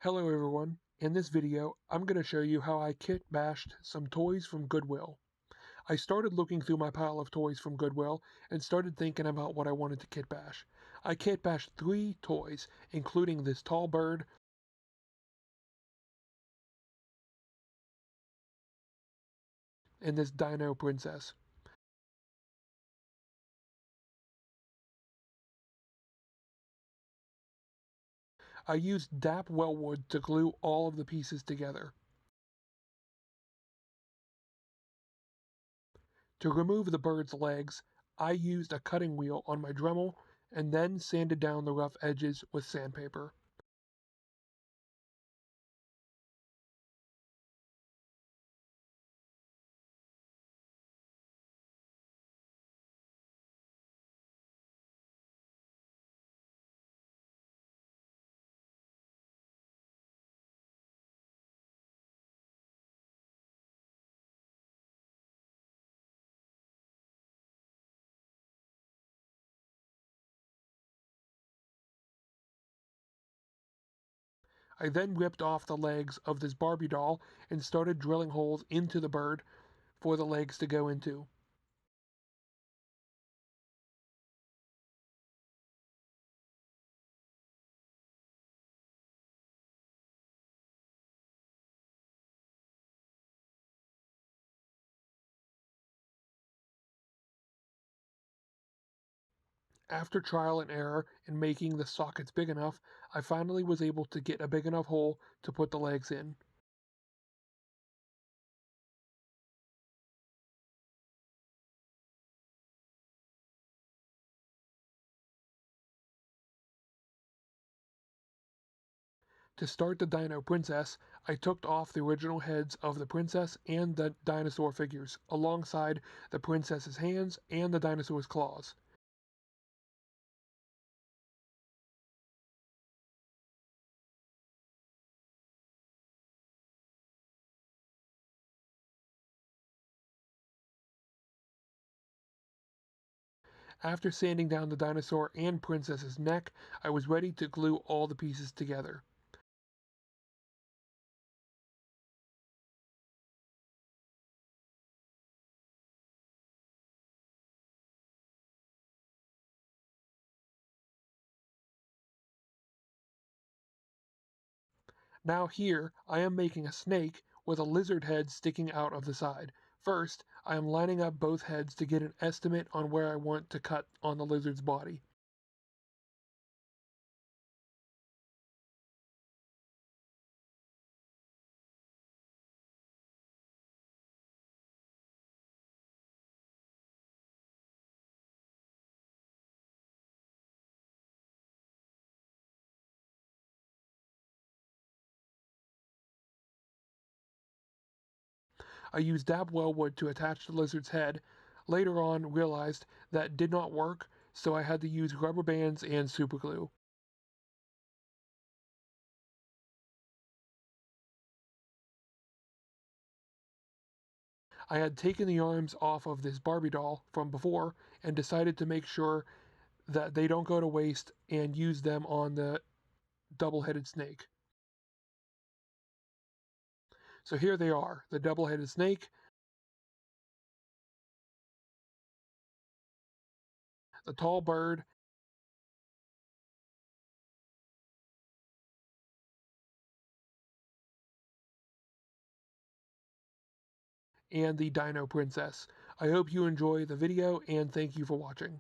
Hello everyone, in this video I'm going to show you how I kit bashed some toys from Goodwill. I started looking through my pile of toys from Goodwill and started thinking about what I wanted to kit bash. I kit bashed 3 toys, including this tall bird and this dino princess. I used DAP Wellwood to glue all of the pieces together. To remove the bird's legs, I used a cutting wheel on my Dremel and then sanded down the rough edges with sandpaper. I then ripped off the legs of this Barbie doll and started drilling holes into the bird for the legs to go into. After trial and error in making the sockets big enough, I finally was able to get a big enough hole to put the legs in. To start the Dino Princess, I took off the original heads of the princess and the dinosaur figures, alongside the princess's hands and the dinosaur's claws. After sanding down the dinosaur and princess's neck, I was ready to glue all the pieces together. Now here, I am making a snake with a lizard head sticking out of the side. First, I am lining up both heads to get an estimate on where I want to cut on the lizard's body. I used dab wellwood to attach the lizard's head. Later on, realized that did not work, so I had to use rubber bands and superglue. I had taken the arms off of this Barbie doll from before and decided to make sure that they don't go to waste and use them on the double-headed snake. So here they are, the double-headed snake, the tall bird, and the Dino Princess. I hope you enjoy the video and thank you for watching.